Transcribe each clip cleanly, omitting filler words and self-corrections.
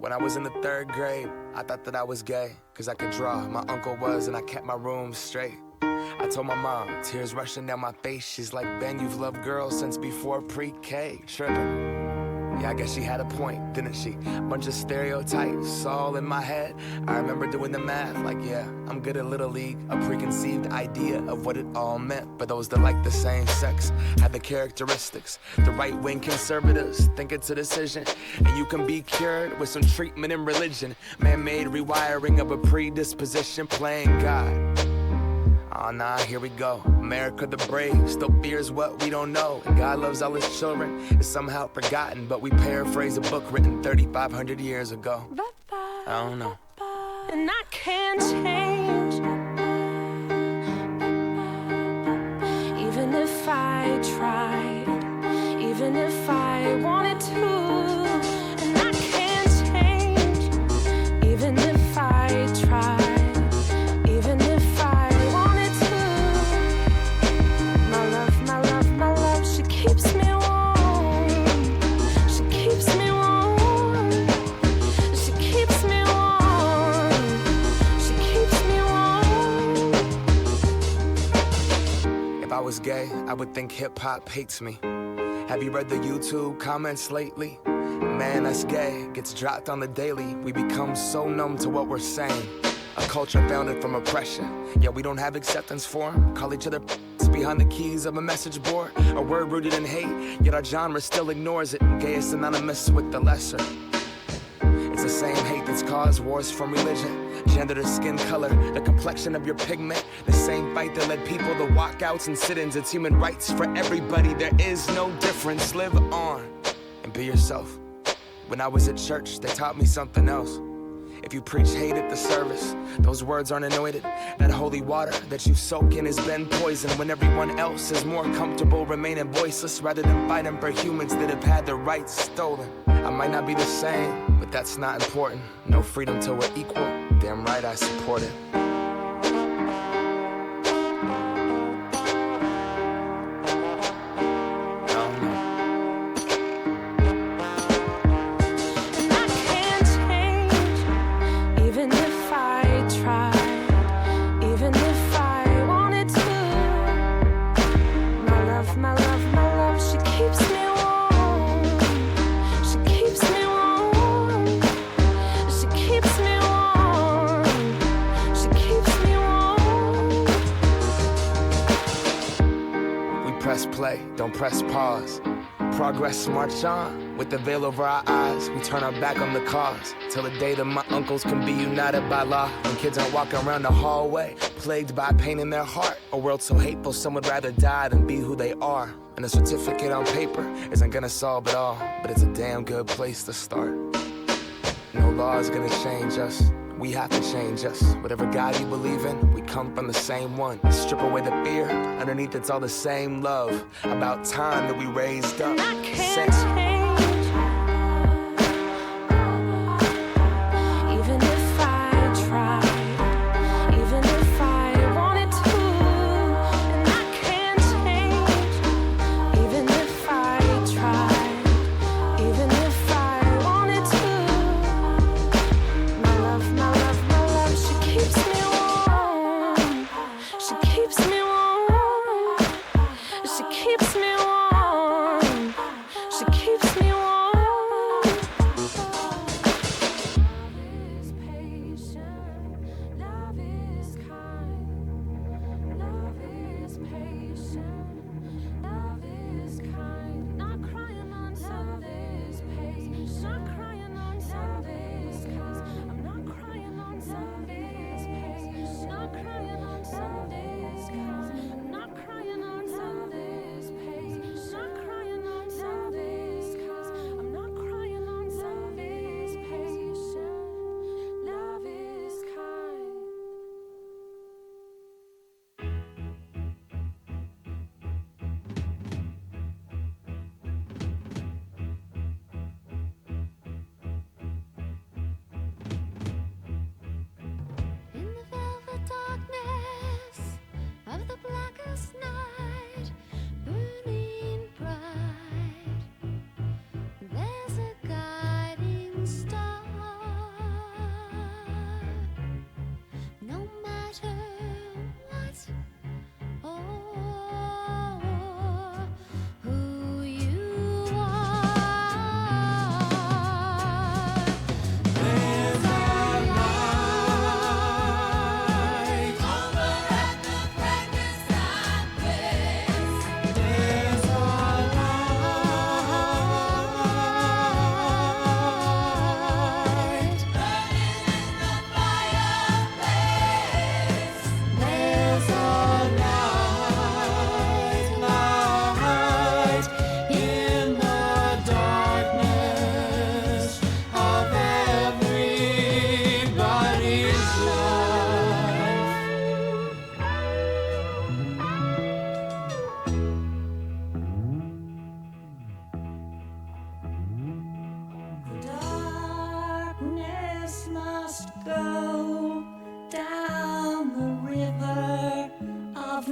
When I was in the 3rd grade, I thought that I was gay, cause I could draw. My uncle was, and I kept my room straight. I told my mom, tears rushing down my face. She's like, Ben, you've loved girls since before pre-K. Trippin'. Yeah, I guess she had a point, didn't she? Bunch of stereotypes all in my head. I remember doing the math, like, yeah, I'm good at Little League. A preconceived idea of what it all meant. But those that like the same sex had the characteristics. The right-wing conservatives think it's a decision, and you can be cured with some treatment in religion. Man-made rewiring of a predisposition, playing God. Oh nah, here we go. America the brave still fears what we don't know. And God loves all his children is somehow forgotten, but we paraphrase a book written 3,500 years ago. I don't know. And I can't change, even if I tried, even if I wanted to. And I can't change, even if I tried. If I was gay, I would think hip-hop hates me. Have you read the YouTube comments lately? Man, that's gay gets dropped on the daily. We become so numb to what we're saying. A culture founded from oppression, yet we don't have acceptance for them. Call each other behind the keys of a message board. A word rooted in hate, yet our genre still ignores it. Gay is synonymous with the lesser. It's the same hate that's caused wars from religion, gender to skin color, the complexion of your pigment. The same fight that led people to walkouts and sit-ins. It's human rights for everybody. There is no difference. Live on and be yourself. When I was at church, they taught me something else. If you preach hate at the service, those words aren't anointed. That holy water that you soak in has been poisoned. When everyone else is more comfortable remaining voiceless rather than fighting for humans that have had their rights stolen. I might not be the same, but that's not important. No freedom till we're equal. Damn right I support it. Press play, don't press pause. Progress march on, with the veil over our eyes. We turn our back on the cause, till the day that my uncles can be united by law. When kids aren't walking around the hallway, plagued by pain in their heart. A world so hateful, some would rather die than be who they are. And a certificate on paper isn't gonna solve it all, but it's a damn good place to start. No law is gonna change us. We have to change us. Whatever God you believe in, we come from the same one. Strip away the fear, underneath it's all the same love. About time that we raised up. I can't change, even if I tried, even if I wanted to. And I can't change, even if I tried, even if I wanted to. My love, she keeps me warm. She keeps me warm. She keeps me warm. She keeps me warm. Love is patient. Love is kind. Love is patient. Love is kind. Not crying on Sundays, patient. Not crying on Sundays, 'cause I'm not crying on Sundays, patient. Not crying on Sundays, 'cause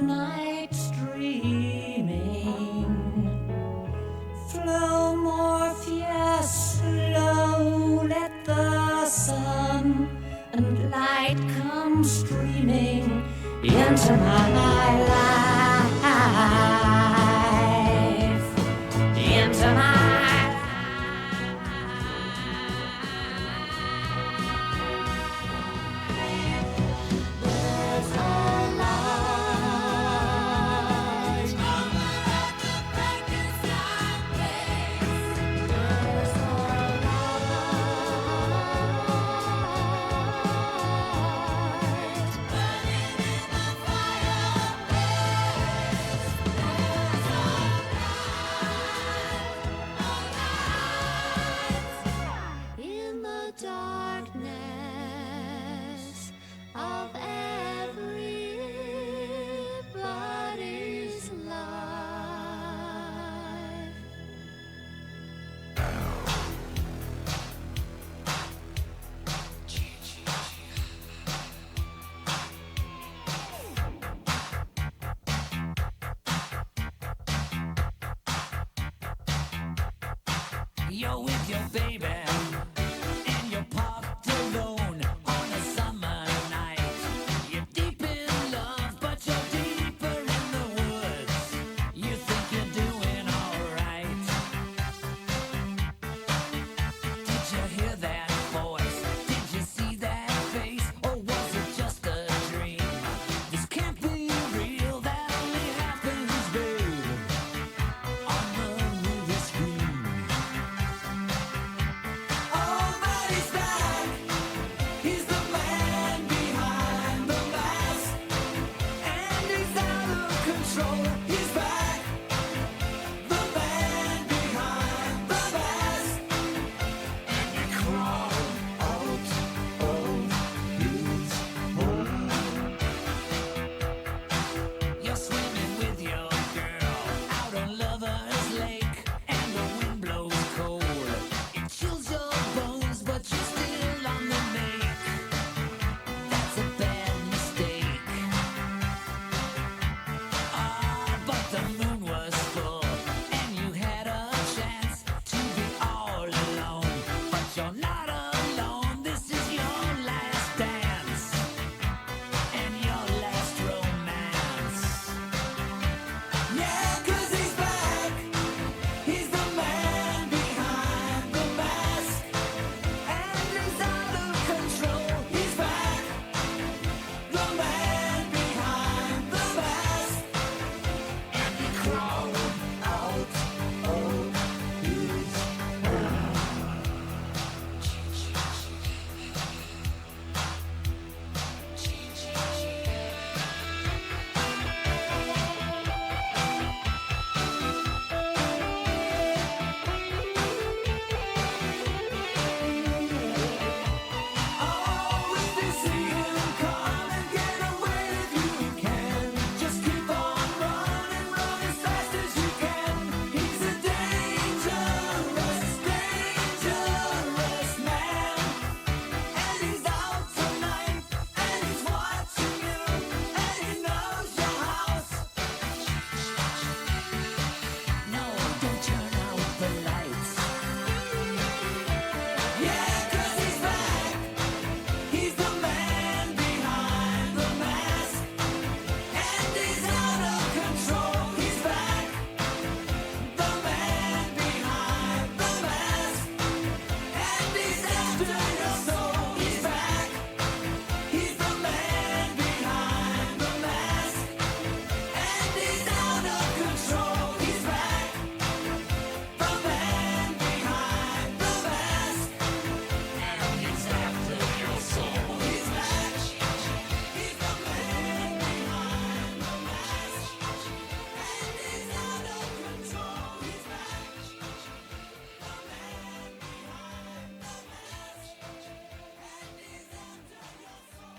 night streaming. Flow Morpheus, slow, let the sun and light come streaming into my life, into my darkness of everybody's life. You're with your baby, and you're parked alone on a summer night. You're deep in love, but you're deeper in the woods. You think you're doing alright. Did you hear that voice? Did you see that face? Or was it just a dream? This can't be real, that only happens, babe, on the movie screen. Oh, but he's back. He's the man behind the mask, and he's out of control. He's back. The man behind the mask, and you crawl out of his home. You're swimming with your girl out on Lover's Lake, and the wind blows cold. It chills your bones, but you're still on the make. That's a bad mistake. But the moon was full, and you had a chance to be all alone. But you're not alone. This is your last dance and your last romance. Yeah, 'cause he's back. He's the man behind the mask, and he's out of control. He's back. The man behind the mask, and he crawled out of his Oh, if you see him come and get away if you can, just keep on running, run as fast as you can. He's a dangerous, dangerous man, and he's out tonight, and he's watching you, and he knows your house. No, don't turn out the lights. Yeah, 'cause he's back. He's the man behind the mask, and he's out of control. He's back. The man behind the mask, and he's after your soul. He's back. He's the man behind the mask, and he's out of control. He's back. The man behind the mask, and he's after your soul. He's back. He's the man behind the mask, and he's out of control. He's back. The man behind the mask, and he's after your soul.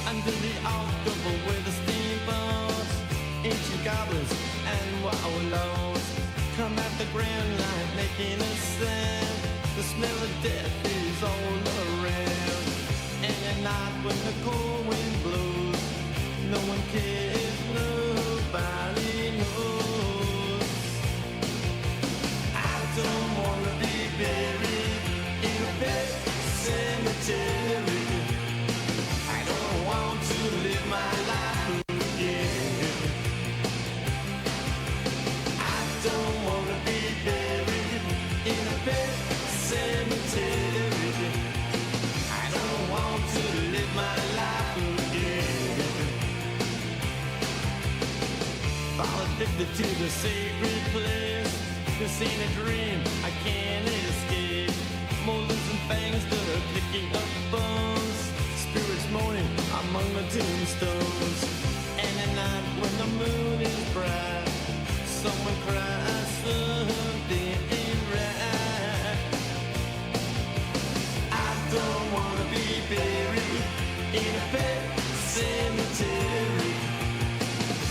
Under the October with the steamboats, ancient goblins and wallows come at the grand light making a sound. The smell of death is all around. to the sacred place. This ain't a dream, I can't escape. Molars and fangs, the clicking of bones. Spirits moaning among the tombstones. And at night when the moon is bright, someone cries something ain't right. I don't wanna be buried in a pet cemetery.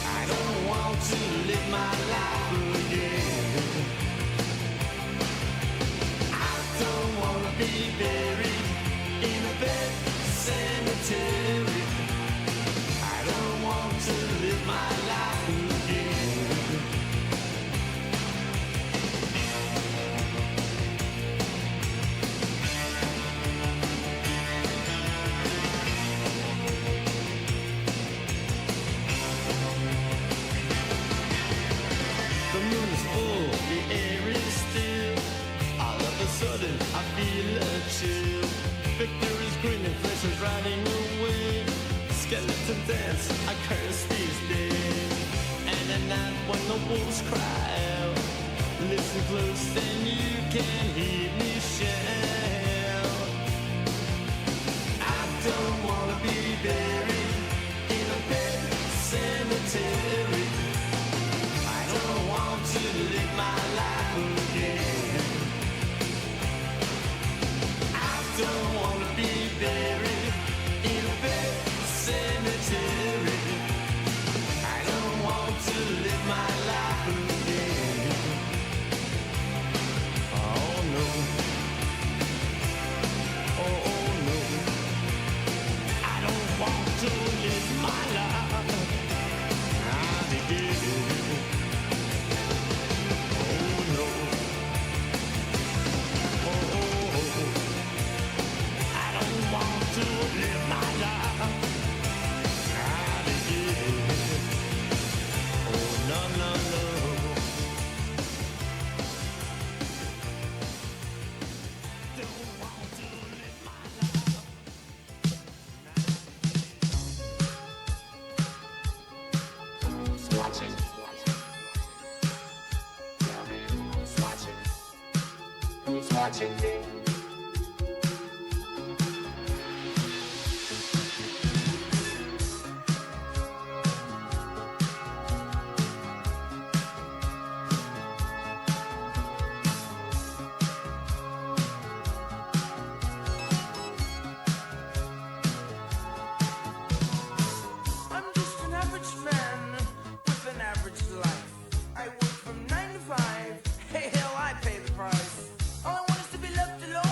I don't want to live my life again. I don't wanna be buried in a pet cemetery. I don't want to live my life again. The moon is full, the air is still. All of a sudden, I feel a chill. Victor is grinning, flesh is riding away. Skeleton dance, I curse these days. And at night when the wolves cry out, listen close and you can hear me shout. I don't wanna be buried in a pet cemetery. I don't want to live my life again. I don't wanna be buried in a pet cemetery. I don't want to live my life again. Oh no. Oh no. I don't want to live my life again. Oh no. Oh, I don't want to live my life again. Oh no, no, no. Don't want to live my life. Watching. Who's watching? Who's watching me? I'm just an average man with an average life. I work from 9 to 5. Hey, hell, I pay the price. All I want is to be left alone.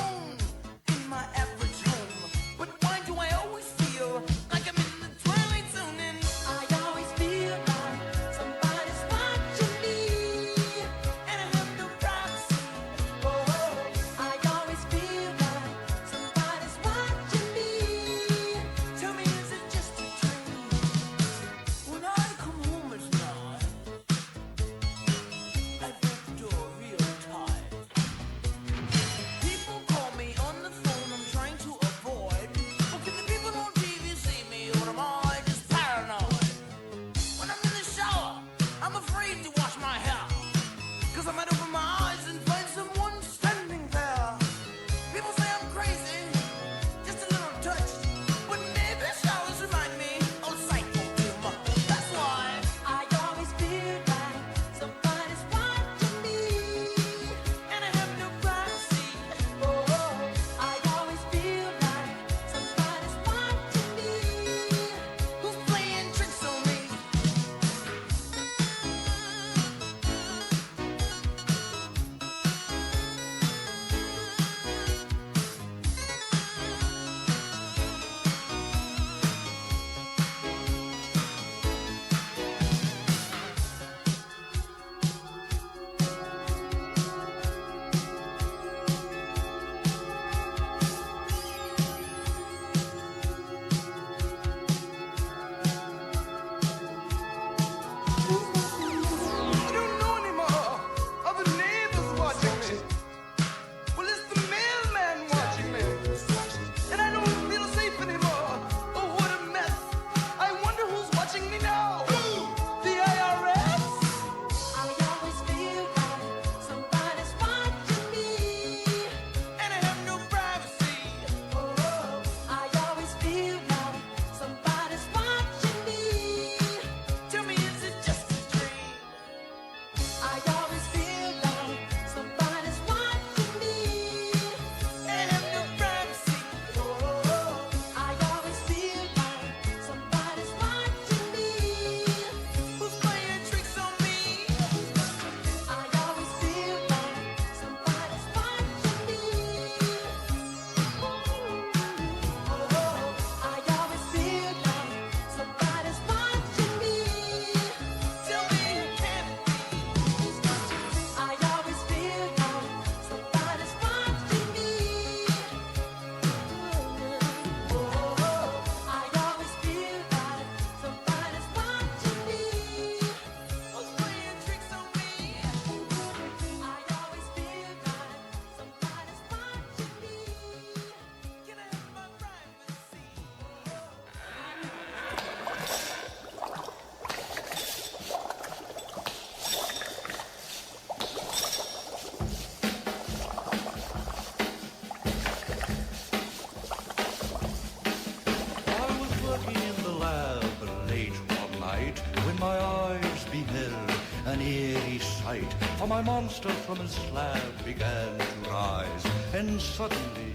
sight, for my monster from his slab began to rise, and suddenly,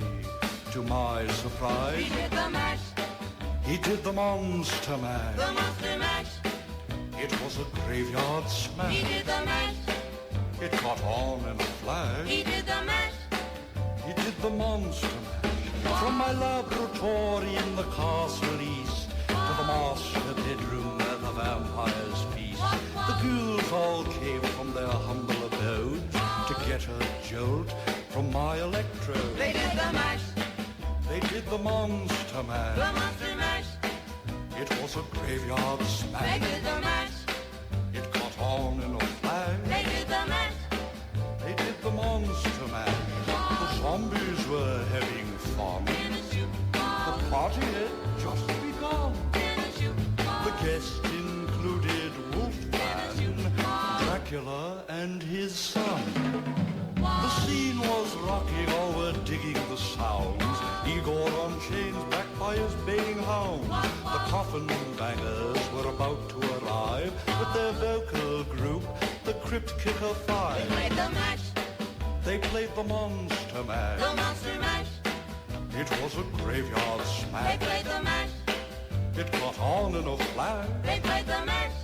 to my surprise, He did the mash, he did the monster mash. the monster mash. It was a graveyard smash. He did the mash, It caught on in a flash. he did the mash. He did the monster mash. From my laboratory in the castle east to the master bedroom where the vampires feast, the ghouls all came from their humble abode to get a jolt from my electrode. They did the mash, They did the monster the mash. monster mash. It was a graveyard They smash. did the mash, It caught on in a flash. they did the mash. They did the monster mash. The zombies were having fun. In a shoe The ball, party had just begun. in a shoe ball. The guests included Wolfman, Dracula, and his son. The scene was rocking, all were digging the sounds. Igor on chains, backed by his baying hounds. The coffin bangers were about to arrive with their vocal group, the Crypt Kicker They Five. played the mash, They played the monster the mash. monster mash. It was a graveyard They smash. played the mash, It caught on in a flash. they played the mash.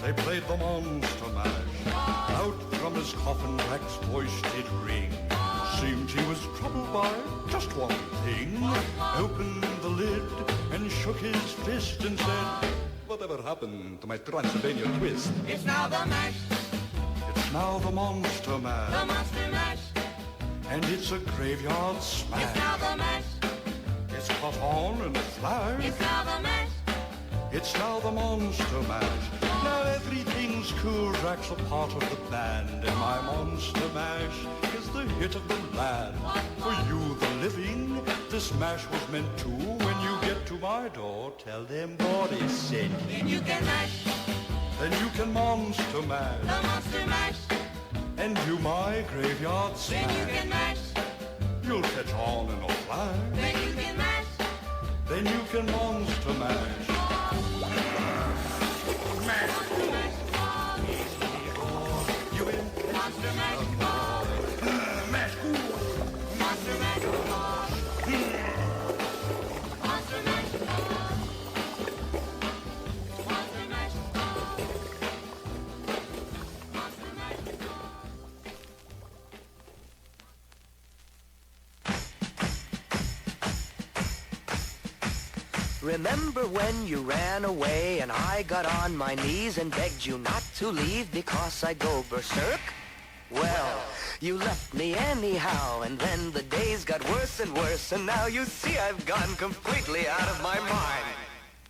They played the monster mash. Out from his coffin, Drac's voice did ring. Seemed he was troubled by just one thing. Opened the lid and shook his fist and said, "Whatever happened to my Transylvania twist?" It's now the mash, It's now the monster the mash. monster mash. And it's a graveyard It's smash. now the mash, It's caught on in a flash. it's now the mash. It's now the monster mash. Now everything's cool. Drac's a part of the band, and my monster mash is the hit of the land. For you, the living, this mash was meant to. When you get to my door, tell them God is sent. Then you can mash, Then you can monster mash the monster mash. and do my graveyard Then you can smash. mash, You'll catch on in a flash. then you can mash. Then you can monster mash. You in Monster mash, mash. monster mash. Monster mash, monster mash. Monster mash. Remember when you ran away and I got on my knees and begged you not to leave because I go berserk? Well, you left me anyhow, and then the days got worse and worse, and now you see I've gone completely out of my mind.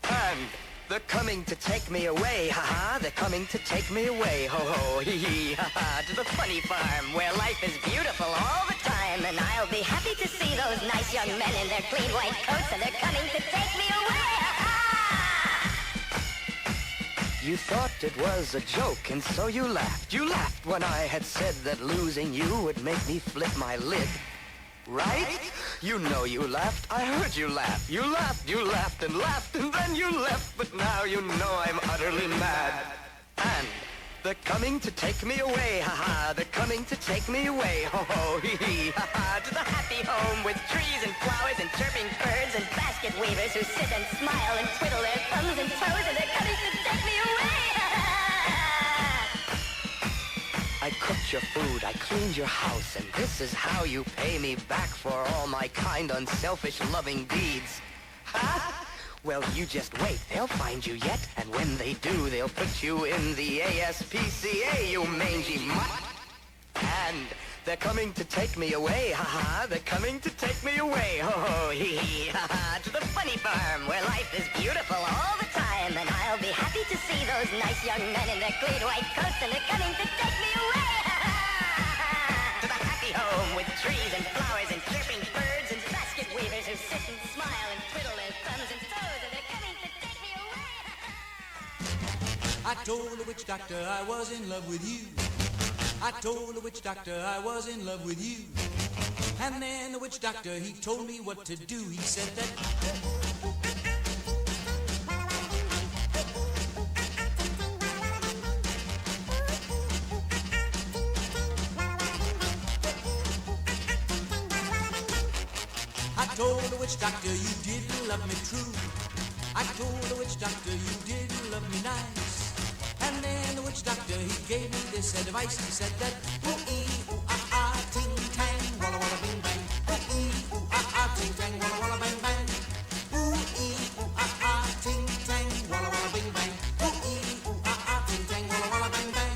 And they're coming to take me away, ha-ha, they're coming to take me away, ho-ho, hee-hee, ha-ha, to the funny farm where life is beautiful all the time, and I'll be happy to see those nice young men in their clean white coats, and they're coming to take me away, ha-ha! You thought it was a joke, and so you laughed. You laughed when I had said that losing you would make me flip my lid. Right? You know you laughed. I heard you laugh. You laughed, and then you left. But now you know I'm utterly mad. And they're coming to take me away, ha-ha. They're coming to take me away, ho-ho, hee-hee, ha-ha. To the happy home with trees and flowers and chirping birds and basket weavers who sit and smile and twiddle their thumbs and toes, and they're coming to take me away, ha-ha. I cooked your food, I cleaned your house, and this is how you pay me back for all my kind, unselfish, loving deeds. Huh? Well, you just wait, they'll find you yet, and when they do, they'll put you in the ASPCA, you mangy mutt. And they're coming to take me away, ha-ha, they're coming to take me away, ho-ho, hee-hee, ha-ha, to the funny farm where life is beautiful all the time, and I'll be happy to see those nice young men in their clean white coats, and they're coming to take me away, ha-ha, to the happy home with trees and flowers and chirping birds and basket weavers who sit and smile and twiddle their thumbs and toes, and they're coming to take me away, ha-ha. I told the witch doctor I was in love with you. I told the witch doctor I was in love with you. And then the witch doctor, he told me what to do. He said that told the witch doctor you didn't love me true. I told the witch doctor you didn't love me nice. And then the witch doctor, he gave me this advice. He said that ooh-ee, ooh-ah-ah, ting-tang, walla-walla, bing-bang. Ooh-ee, ooh-ah-ah, ting-tang, walla-walla, bang-bang. Ooh-ee, ooh-ah-ah, ting-tang, walla-walla, bing-bang. Ooh-ee, ooh-ah-ah, ting-tang, walla-walla, bang-bang.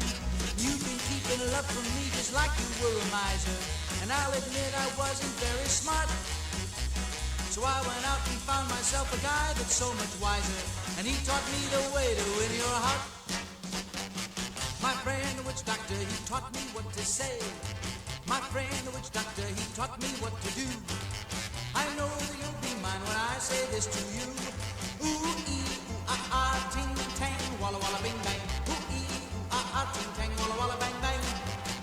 You've been keeping love from me just like you were a miser. And I'll admit I wasn't very smart. So I went out and found myself a guy that's so much wiser. And he taught me the way to win your heart. My friend, the witch doctor, he taught me what to say. My friend, the witch doctor, he taught me what to do. I know that you'll be mine when I say this to you. Ooh-ee, ooh-ah-ah, ting-tang, walla-walla, bing-bang. Ooh-ee, ooh-ah-ah, ting-tang, walla-walla, bang-bang.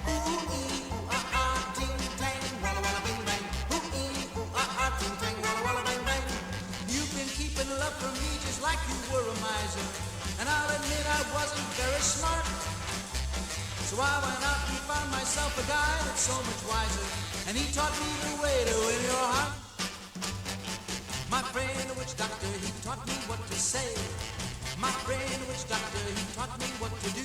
Ooh-ee, ooh-ah-ah, ting-tang, walla-walla, bing-bang. Ooh-ee, ooh-ah-ah, ting-tang, walla-walla, bang-bang. You've been keeping love from me just like you were a miser. And I'll admit I wasn't very smart. So I went out and found myself a guy that's so much wiser. And he taught me the way to win your heart. My friend, the witch doctor, he taught me what to say. My friend, the witch doctor, he taught me what to do.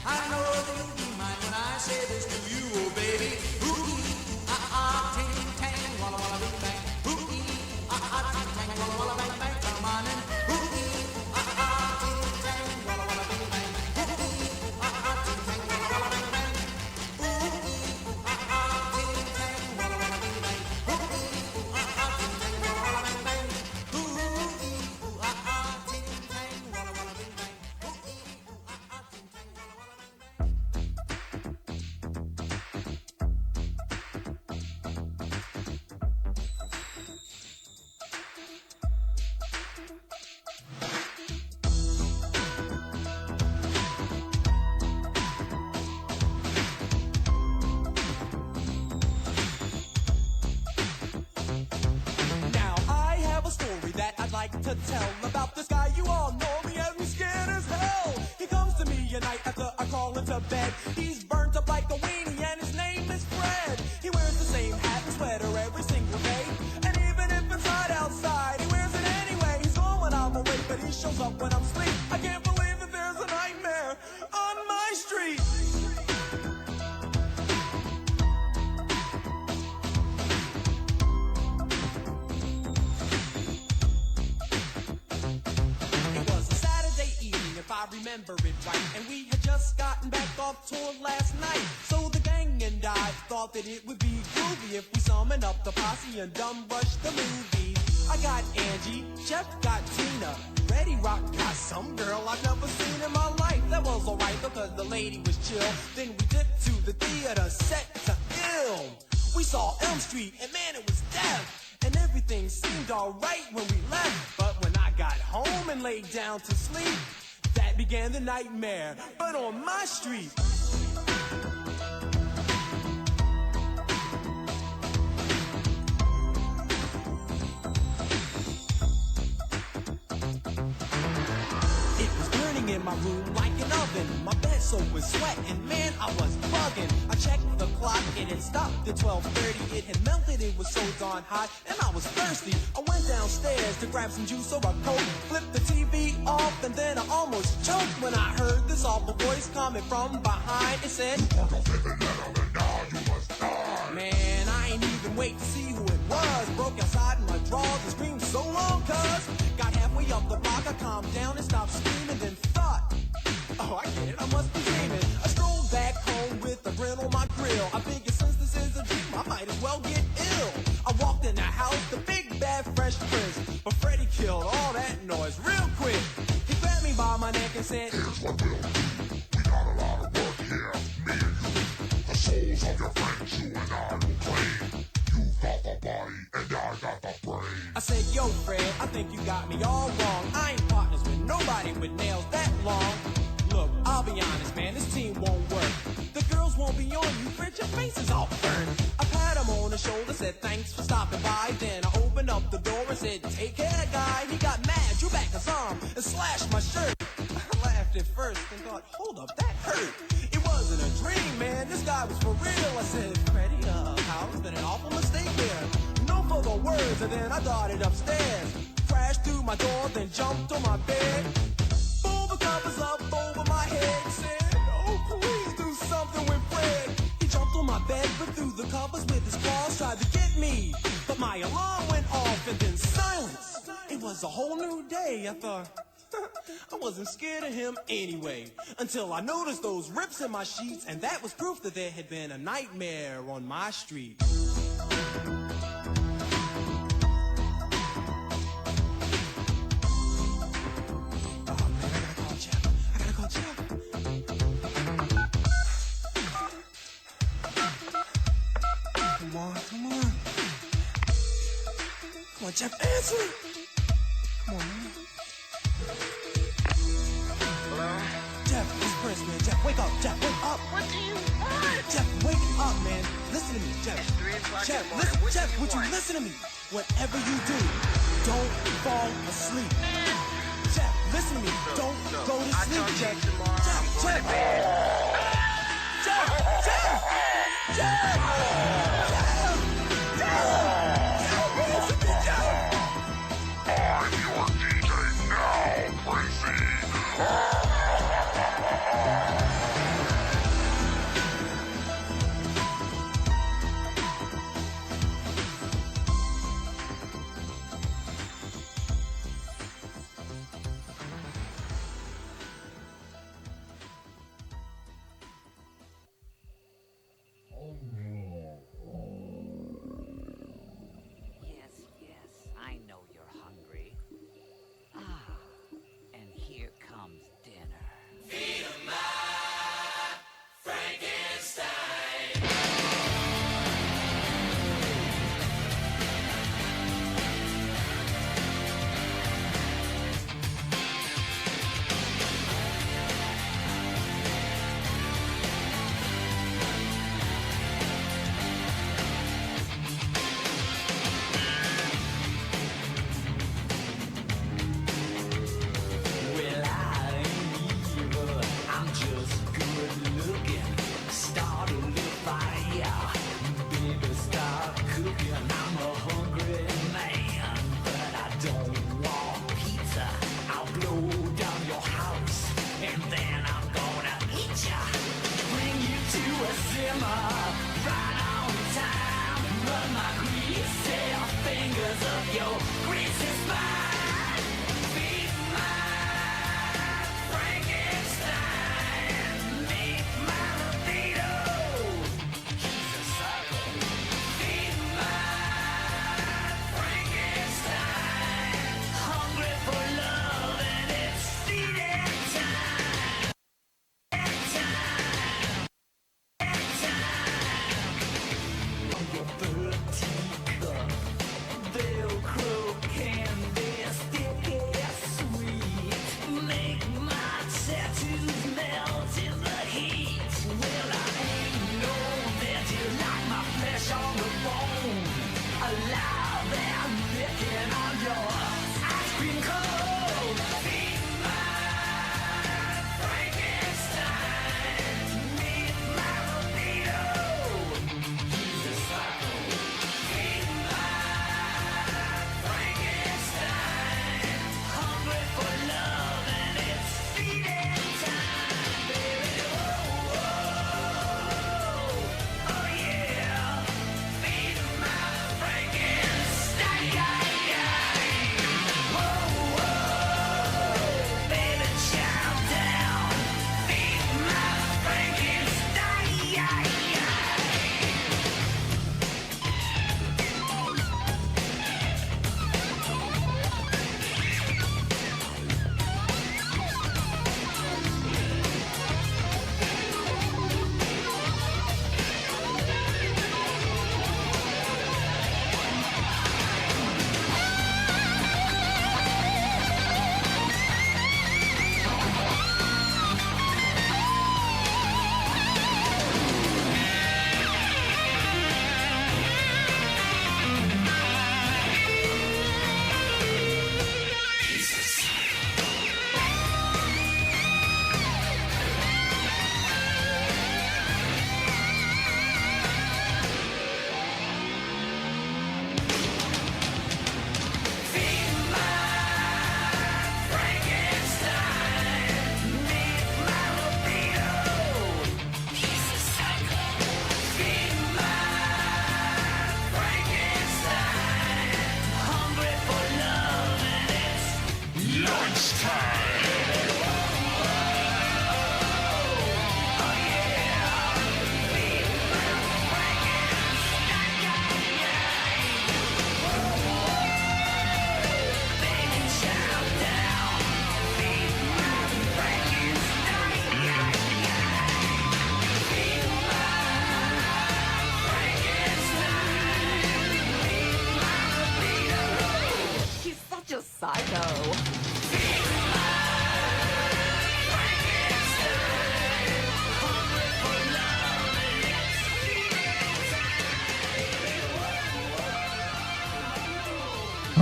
I know that you'll be mine when I say this to you, oh baby. Ooh-ee, ah-ah, ting-tang, walla-walla, bing-bang. Ooh-ee, ah-ah, ting-tang, walla-walla, bang-bang. Come on in. Ooh-ee, ah-ah, ting-tang, walla-walla, bing-bang. Ooh-ee, ah-ah, ting-tang, walla-walla, bang-bang. Ooh-ee, ah-ah, ting-tang, walla-walla, bing-bang. Ooh-ee, ah-ah, ting-tang, walla-walla, bang-bang. Ooh-ee, ah-ah, ting-tang, walla-walla, bing-bang. Ooh-ee, ah-ah, ting-tang, walla-walla, bang-bang. Now I have a story that I'd like to tell about this guy. You all know me as me scared as hell. He comes to me at night after I crawl into bed. He's burnt up like a weenie and his name is Fred. He wears the same hat and sweater every single day. And even if it's hot outside, he wears it anyway. He's gone when I'm awake, but he shows up when I'm asleep. I can't believe that there's a nightmare on my street. It was a Saturday evening, if I remember it right, and we had just gotten back off tour last night. So the gang and I thought that it would be groovy if we summoned up the posse and dumb rush the movie. I got Angie, Jeff got Tina, Reddy Rock got some girl I've never seen in my life. That was alright because the lady was chill. Then we dipped to the theater set to film. We saw Elm Street and man, it was death. And everything seemed alright when we left. But when I got home and laid down to sleep, that began the nightmare, but on my street. It was burning in my room like an oven. My bed soaked with sweat and man, I was bugging. I checked the clock, it had stopped at 12:30. It had melted, it was so darn hot, and I was thirsty. I went downstairs to grab some juice or a Coke, flipped the TV off, and then I almost choked when I heard this awful voice coming from behind. It said, man, I ain't even wait to see who it was. Broke outside in my drawers and screamed so long, cuz got halfway up the block, I calmed down and stopped screaming, then thought, oh, I get it, I must be dreaming. I strolled back home with a grin on my grill. I figured since this is a dream, I might as well get ill. I walked in the house, the big bad fresh prince, but Freddy killed all that noise real quick. He grabbed me by my neck and said, here's what we'll do. We got a lot of work here, me and you. The souls of your friends, you and I will claim. You got the body and I got the brain. I said, yo, Fred, I think you got me all wrong. I ain't partners with nobody with nails that long. Look, I'll be honest, man, this team won't work. The girls won't be on you, Fred, your face is all burned. I pat him on the shoulder, said thanks for stopping by. Then I opened up the door and said, take care, guy. He got mad, drew back his arm and slashed my shirt. I laughed at first and thought, hold up, that hurt. It wasn't a dream, man, this guy was for real. I said, Freddy, how's been an awful mistake there. No for the words, and then I darted upstairs. Crashed through my door, then jumped on my bed. Pulled the covers up over my head, said, oh, please do something with Fred. He jumped on my bed, but through the covers with his claws, tried to get me. But my alarm went off, and then silence. It was a whole new day. I thought, I wasn't scared of him anyway, until I noticed those rips in my sheets, and that was proof that there had been a nightmare on my street. Come on. Come on, Jeff, answer it. Come on, man. Hello? Jeff, it's Prince, man. Jeff, wake up. Jeff, wake up. What do you want? Jeff, wake up, man. Listen to me, Jeff. It's 3 o'clock Jeff, in the morning. listen, What Jeff, do you would you want? listen to me? Whatever you do, don't fall asleep. Jeff, listen to me. Don't go to I'll sleep, talk to Jeff. you tomorrow. I'm going to bed. Jeff, Jeff, Jeff. He's such a psycho.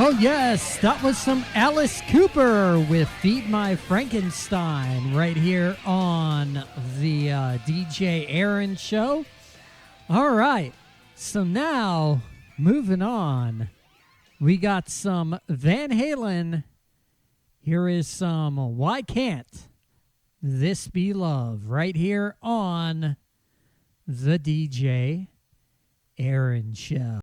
Oh, yes, that was some Alice Cooper with Feed My Frankenstein right here on the DJ Aaron Show. All right, so now moving on, we got some Van Halen. Here is some Why Can't This Be Love right here on the DJ Aaron Show.